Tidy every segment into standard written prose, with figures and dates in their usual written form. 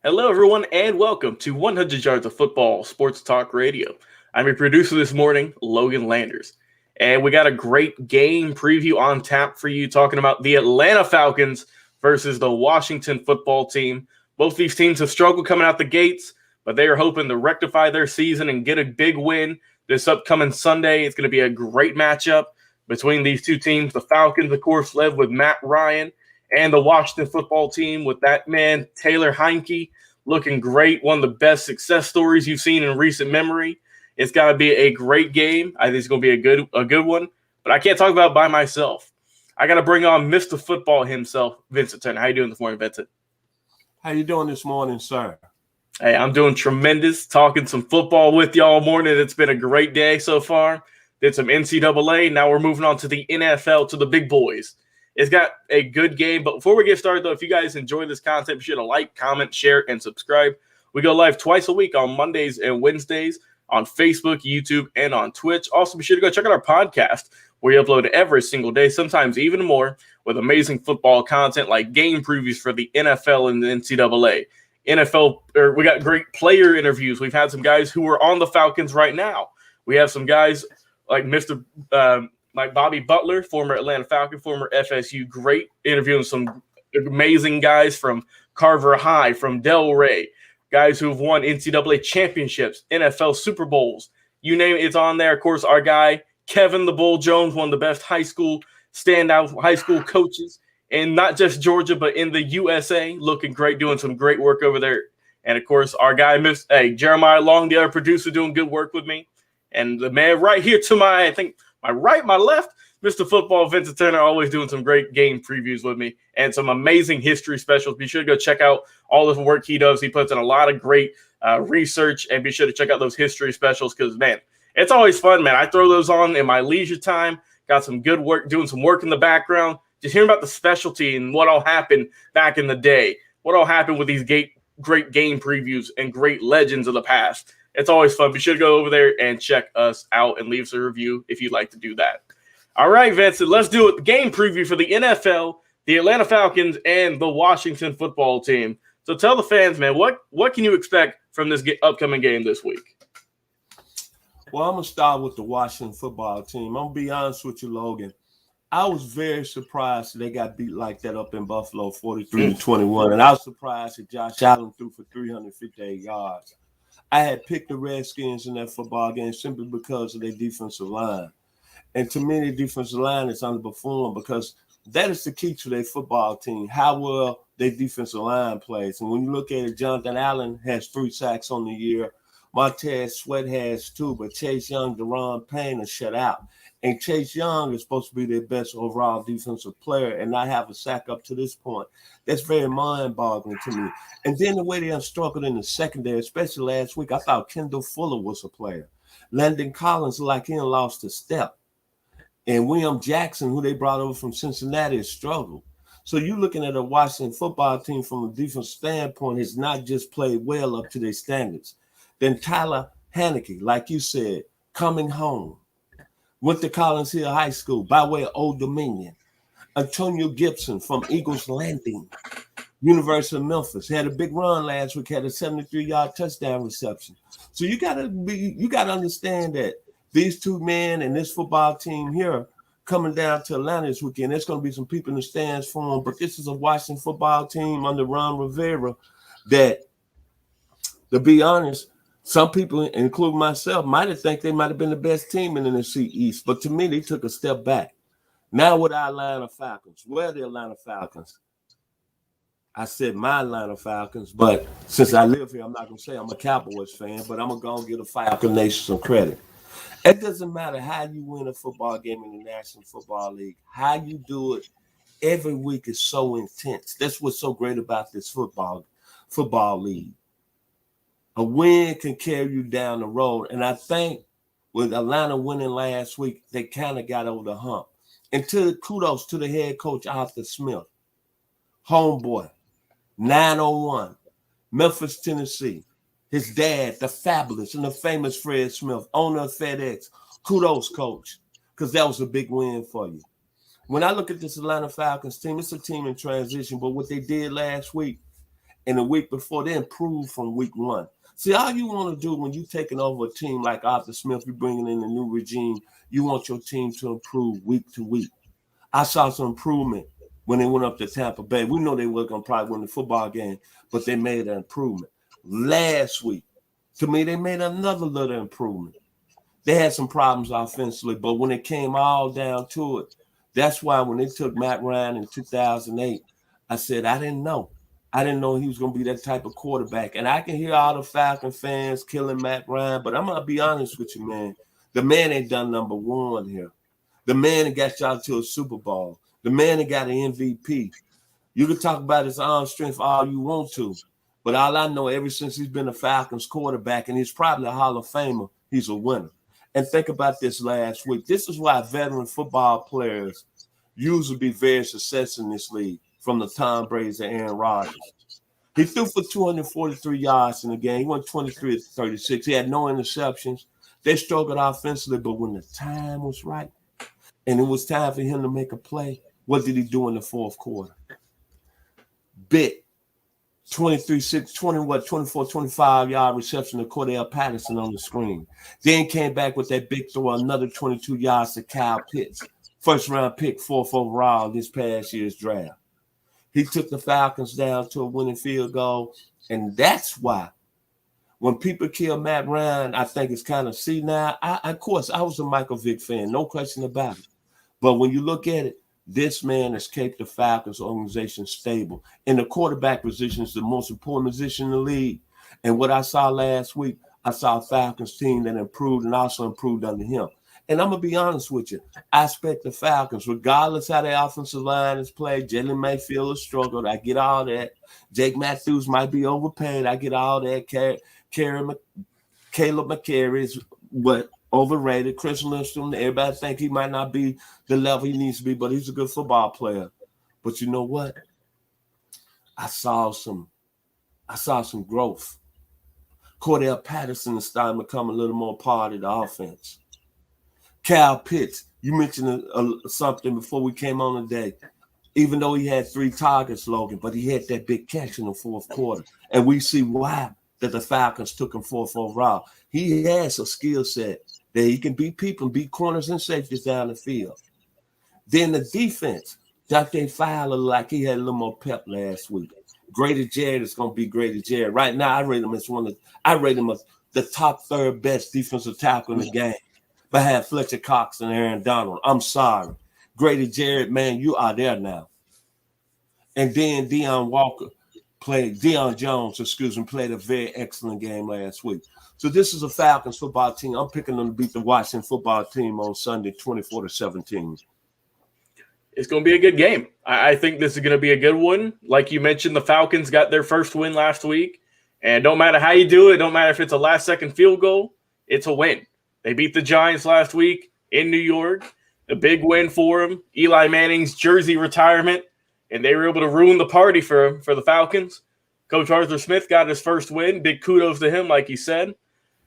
Hello, everyone, and welcome to 100 Yards of Football Sports Talk Radio. I'm your producer this morning, Logan Landers, and we got a great game preview on tap for you, talking about the Atlanta Falcons versus the Washington football team. Both these teams have struggled coming out the gates, but they are hoping to rectify their season and get a big win this upcoming Sunday. It's going to be a great matchup between these two teams. The Falcons, of course, led with Matt Ryan, and the Washington football team with that man, Taylor Heineke, looking great. One of the best success stories you've seen in recent memory. It's got to be a great game. I think it's going to be a good one. But I can't talk about it by myself. I got to bring on Mr. Football himself, Vincent Turner. How you doing this morning, Vincent? How you doing this morning, sir? Hey, I'm doing tremendous. Talking some football with y'all morning. It's been a great day so far. Did some NCAA. Now we're moving on to the NFL, to the big boys. It's got a good game. But before we get started, though, if you guys enjoy this content, be sure to like, comment, share, and subscribe. We go live twice a week on Mondays and Wednesdays on Facebook, YouTube, and on Twitch. Also, be sure to go check out our podcast where we upload every single day, sometimes even more, with amazing football content like game previews for the NFL and the NCAA. We got great player interviews. We've had some guys who are on the Falcons right now. We have some guys like like Bobby Butler, former Atlanta Falcon, former FSU, great interviewing some amazing guys from Carver High, from Delray, guys who have won NCAA championships, NFL Super Bowls. You name it, it's on there. Of course, our guy, Kevin the Bull Jones, one of the best standout high school coaches, and not just Georgia, but in the USA, looking great, doing some great work over there. And, of course, our guy, Jeremiah Long, the other producer, doing good work with me. And the man right here to my right, my left, Mr. Football, Vincent Turner, always doing some great game previews with me and some amazing history specials. Be sure to go check out all of the work he does. He puts in a lot of great research, and be sure to check out those history specials because, man, it's always fun, man. I throw those on in my leisure time. Got some good work, doing some work in the background, just hearing about the specialty and what all happened back in the day, what all happened with these great game previews and great legends of the past. It's always fun. Be sure to go over there and check us out and leave us a review if you'd like to do that. All right, Vincent, let's do it. The game preview for the NFL, the Atlanta Falcons, and the Washington football team. So tell the fans, man, what can you expect from this upcoming game this week? Well, I'm going to start with the Washington football team. I'm going to be honest with you, Logan. I was very surprised they got beat like that up in Buffalo, 43-21. And I was surprised that Josh Allen threw for 358 yards. I had picked the Redskins in that football game simply because of their defensive line. And to me, the defensive line is underperformed because that is the key to their football team, how well their defensive line plays. And when you look at it, Jonathan Allen has 3 sacks on the year. Montez Sweat has 2, but Chase Young, Deron Payne are shut out. And Chase Young is supposed to be their best overall defensive player and not have a sack up to this point. That's very mind-boggling to me. And then the way they struggled in the secondary, especially last week, I thought Kendall Fuller was a player. Landon Collins, like he lost a step. And William Jackson, who they brought over from Cincinnati, has struggled. So you're looking at a Washington football team from a defensive standpoint has not just played well up to their standards. Then Tyler Heineke, like you said, coming home. Went to Collins Hill High School by way of Old Dominion. Antonio Gibson from Eagles Landing, University of Memphis, had a big run last week, had a 73-yard touchdown reception. So you gotta understand that these two men and this football team here coming down to Atlanta this weekend, there's going to be some people in the stands for them, but this is a Washington football team under Ron Rivera that, to be honest, some people, including myself, might have think they might have been the best team in the NFC East, but to me, they took a step back. Now with our Atlanta Falcons, where are the Atlanta Falcons? I said my Atlanta Falcons, but since I live here, I'm not going to say I'm a Cowboys fan, but I'm going to go and give the Falcon Nation some credit. It doesn't matter how you win a football game in the National Football League. How you do it every week is so intense. That's what's so great about this football league. A win can carry you down the road. And I think with Atlanta winning last week, they kind of got over the hump. And kudos to the head coach, Arthur Smith. Homeboy, 901, Memphis, Tennessee. His dad, the fabulous and the famous Fred Smith, owner of FedEx. Kudos, coach, because that was a big win for you. When I look at this Atlanta Falcons team, it's a team in transition, but what they did last week, And the week before, they improved from week 1. See, all you want to do when you're taking over a team like Arthur Smith, you're bringing in a new regime, you want your team to improve week to week. I saw some improvement when they went up to Tampa Bay. We know they were going to probably win the football game, but they made an improvement. Last week, to me, they made another little improvement. They had some problems offensively, but when it came all down to it, that's why when they took Matt Ryan in 2008, I said, I didn't know. I didn't know he was going to be that type of quarterback. And I can hear all the Falcon fans killing Matt Ryan, but I'm going to be honest with you, man. The man ain't done number one here. The man that got y'all to a Super Bowl. The man that got an MVP. You can talk about his arm strength all you want to, but all I know, ever since he's been a Falcons quarterback, and he's probably a Hall of Famer, he's a winner. And think about this last week. This is why veteran football players usually be very successful in this league, from the Tom Brady's and Aaron Rodgers. He threw for 243 yards in the game. He went 23 to 36. He had no interceptions. They struggled offensively, but when the time was right and it was time for him to make a play, what did he do in the fourth quarter? Bit 24, 25-yard reception to Cordell Patterson on the screen. Then came back with that big throw, another 22 yards to Kyle Pitts. First-round pick, 4th overall this past year's draft. He took the Falcons down to a winning field goal, and that's why when people kill Matt Ryan, I think it's kind of, see now, of course, I was a Michael Vick fan, no question about it. But when you look at it, this man has kept the Falcons organization stable. And the quarterback position is the most important position in the league. And what I saw last week, I saw a Falcons team that improved and also improved under him. And I'm going to be honest with you. I expect the Falcons, regardless how their offensive line is played, Jalen Mayfield has struggled. I get all that. Jake Matthews might be overpaid. I get all that. Caleb McCary is what? Overrated. Chris Lindstrom, everybody think he might not be the level he needs to be, but he's a good football player. But you know what? I saw some growth. Cordell Patterson is starting to become a little more part of the offense. Kyle Pitts, you mentioned something before we came on today. Even though he had 3 targets, Logan, but he had that big catch in the fourth quarter. And we see why that the Falcons took him 4th overall. He has a skill set that he can beat people, beat corners and safeties down the field. Then the defense, Dante Fowler, like he had a little more pep last week. Grady Jarrett is going to be Grady Jarrett. Right now, I rate him as the top 3rd best defensive tackle in the game, behind Fletcher Cox and Aaron Donald. I'm sorry. Grady Jarrett, man, you are there now. And then Deion Jones, played a very excellent game last week. So this is a Falcons football team. I'm picking them to beat the Washington football team on Sunday, 24-17. It's going to be a good game. I think this is going to be a good one. Like you mentioned, the Falcons got their first win last week. And don't matter how you do it, don't matter if it's a last-second field goal, it's a win. They beat the Giants last week in New York. A big win for them. Eli Manning's jersey retirement. And they were able to ruin the party for the Falcons. Coach Arthur Smith got his first win. Big kudos to him, like he said.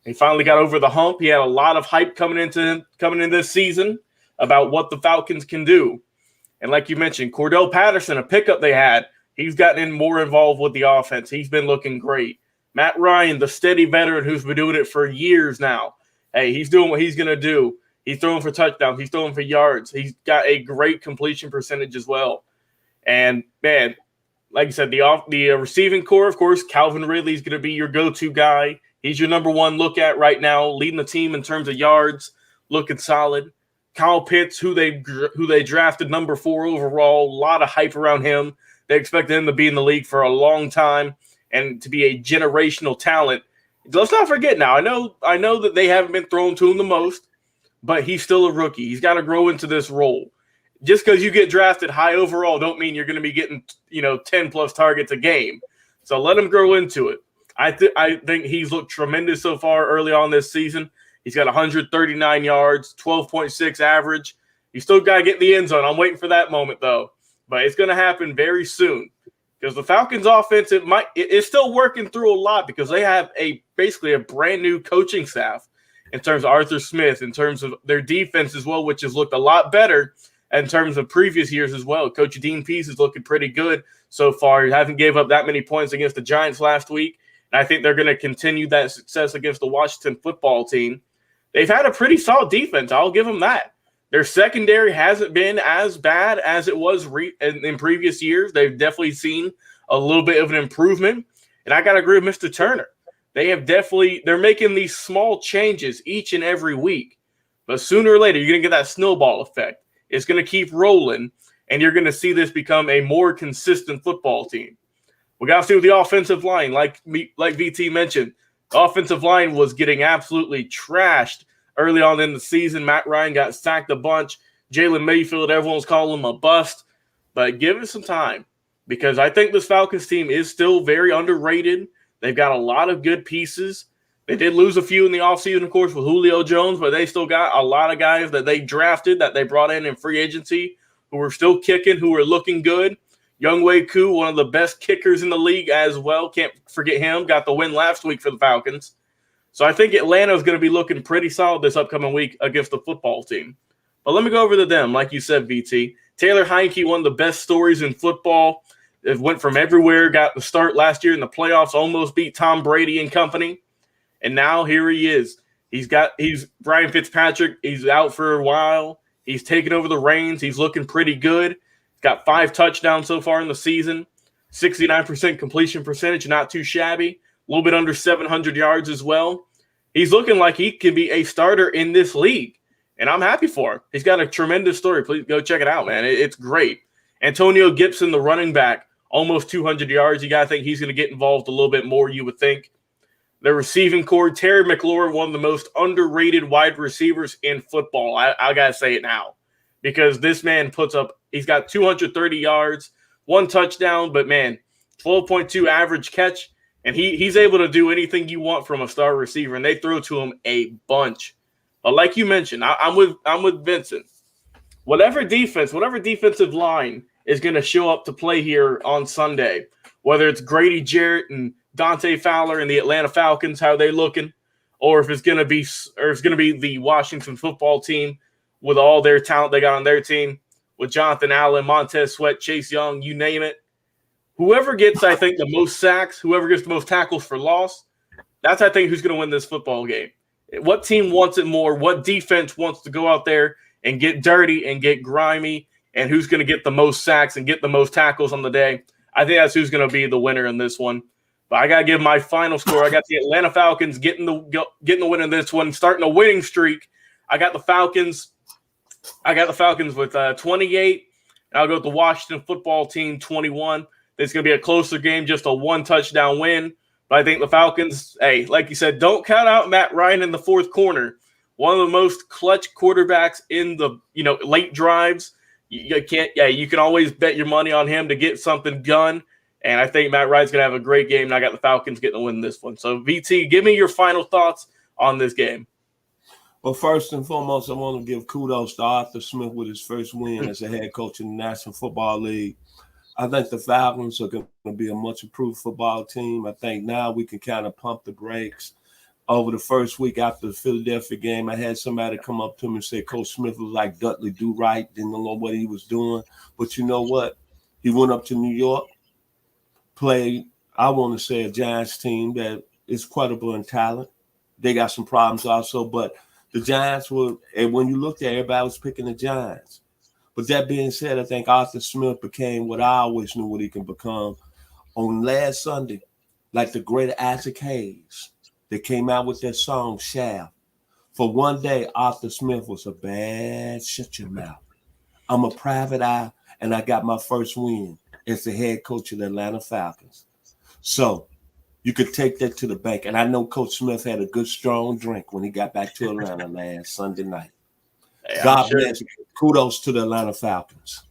He finally got over the hump. He had a lot of hype coming in this season about what the Falcons can do. And like you mentioned, Cordell Patterson, a pickup they had, he's gotten in more involved with the offense. He's been looking great. Matt Ryan, the steady veteran who's been doing it for years now. Hey, he's doing what he's going to do. He's throwing for touchdowns. He's throwing for yards. He's got a great completion percentage as well. And, man, like I said, the receiving core, of course, Calvin Ridley is going to be your go-to guy. He's your number one look at right now, leading the team in terms of yards, looking solid. Kyle Pitts, who they drafted number 4 overall, a lot of hype around him. They expected him to be in the league for a long time and to be a generational talent. Let's not forget now, I know that they haven't been thrown to him the most, but he's still a rookie. He's got to grow into this role. Just because you get drafted high overall don't mean you're going to be getting 10-plus targets a game. So let him grow into it. I think he's looked tremendous so far early on this season. He's got 139 yards, 12.6 average. You still got to get in the end zone. I'm waiting for that moment, though. But it's going to happen very soon because the Falcons' offense, it's still working through a lot because they have basically a brand-new coaching staff in terms of Arthur Smith, in terms of their defense as well, which has looked a lot better in terms of previous years as well. Coach Dean Pease is looking pretty good so far. He hasn't gave up that many points against the Giants last week, and I think they're going to continue that success against the Washington football team. They've had a pretty solid defense. I'll give them that. Their secondary hasn't been as bad as it was in previous years. They've definitely seen a little bit of an improvement, and I got to agree with Mr. Turner. They're making these small changes each and every week, but sooner or later, you're going to get that snowball effect. It's going to keep rolling, and you're going to see this become a more consistent football team. We got to see with the offensive line, like VT mentioned. The offensive line was getting absolutely trashed early on in the season. Matt Ryan got sacked a bunch. Jalen Mayfield, everyone's calling him a bust. But give it some time, because I think this Falcons team is still very underrated. They've got a lot of good pieces. They did lose a few in the offseason, of course, with Julio Jones, but they still got a lot of guys that they drafted, that they brought in free agency, who are still kicking, who are looking good. Younghoe Koo, one of the best kickers in the league as well. Can't forget him. Got the win last week for the Falcons. So I think Atlanta is going to be looking pretty solid this upcoming week against the football team. But let me go over to them, like you said, VT. Taylor Heinicke, one of the best stories in football. It went from everywhere, got the start last year in the playoffs, almost beat Tom Brady and company. And now here he is. He's Ryan Fitzpatrick. He's out for a while. He's taken over the reins. He's looking pretty good. He's got 5 touchdowns so far in the season. 69% completion percentage, not too shabby. A little bit under 700 yards as well. He's looking like he can be a starter in this league, and I'm happy for him. He's got a tremendous story. Please go check it out, man. It's great. Antonio Gibson, the running back, almost 200 yards. You got to think he's going to get involved a little bit more, you would think. The receiving core, Terry McLaurin, one of the most underrated wide receivers in football. I got to say it now, because this man he's got 230 yards, 1 touchdown, but man, 12.2 average catch. And he's able to do anything you want from a star receiver, and they throw to him a bunch. But like you mentioned, I'm with Vincent. Whatever defensive line is going to show up to play here on Sunday, whether it's Grady Jarrett and Dante Fowler and the Atlanta Falcons, how they looking, or if it's going to be the Washington football team with all their talent they got on their team, with Jonathan Allen, Montez Sweat, Chase Young, you name it. Whoever gets, I think, the most sacks, whoever gets the most tackles for loss, that's, I think, who's going to win this football game. What team wants it more? What defense wants to go out there and get dirty and get grimy? And who's going to get the most sacks and get the most tackles on the day? I think that's who's going to be the winner in this one. But I got to give my final score. I got the Atlanta Falcons getting the win in this one, starting a winning streak. I got the Falcons with 28. I'll go with the Washington football team 21. It's going to be a closer game, just a 1-touchdown win. But I think the Falcons, hey, like you said, don't count out Matt Ryan in the fourth corner. One of the most clutch quarterbacks in the late drives. You can always bet your money on him to get something done. And I think Matt Ryan's going to have a great game. And I got the Falcons getting the win in this one. So, VT, give me your final thoughts on this game. Well, first and foremost, I want to give kudos to Arthur Smith with his first win as a head coach in the National Football League. I think the Falcons are going to be a much improved football team. I think now we can kind of pump the brakes. Over the first week after the Philadelphia game, I had somebody come up to me and say Coach Smith was like Dudley Do-Right, didn't know what he was doing. But you know what? He went up to New York, played, I want to say, a Giants team that is credible in talent. They got some problems also, but the Giants were, and when you looked at it, everybody was picking the Giants. But that being said, I think Arthur Smith became what I always knew what he can become. On last Sunday, like the great Isaac Hayes, they came out with their song, Shaft. For one day, Arthur Smith was a bad shut your mouth. I'm a private eye, and I got my first win as the head coach of the Atlanta Falcons. So you could take that to the bank. And I know Coach Smith had a good, strong drink when he got back to Atlanta last Sunday night. Hey, God bless you. Kudos to the Atlanta Falcons.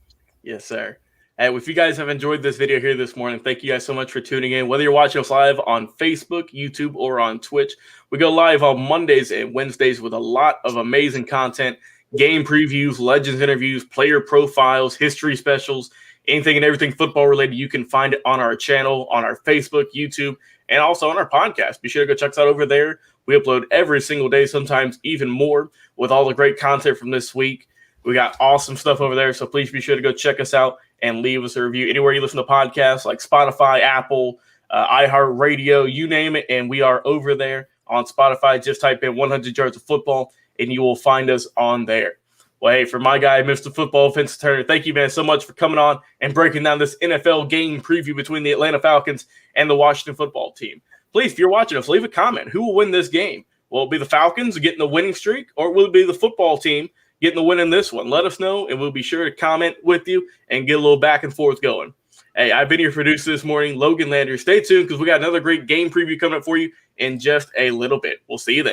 Yes, sir. And if you guys have enjoyed this video here this morning, thank you guys so much for tuning in. Whether you're watching us live on Facebook, YouTube, or on Twitch, we go live on Mondays and Wednesdays with a lot of amazing content, game previews, legends interviews, player profiles, history specials, anything and everything football related. You can find it on our channel, on our Facebook, YouTube, and also on our podcast. Be sure to go check us out over there. We upload every single day, sometimes even more, with all the great content from this week. We got awesome stuff over there, so please be sure to go check us out and leave us a review anywhere you listen to podcasts like Spotify, Apple, iHeartRadio, you name it, and we are over there on Spotify. Just type in 100 Yards of Football, and you will find us on there. Well, hey, for my guy, Mr. Football, Vincent Turner, thank you, man, so much for coming on and breaking down this NFL game preview between the Atlanta Falcons and the Washington football team. Please, if you're watching us, leave a comment. Who will win this game? Will it be the Falcons getting the winning streak, or will it be the football team getting the win in this one? Let us know, and we'll be sure to comment with you and get a little back and forth going. Hey, I've been your producer this morning, Logan Landers. Stay tuned because we got another great game preview coming up for you in just a little bit. We'll see you then.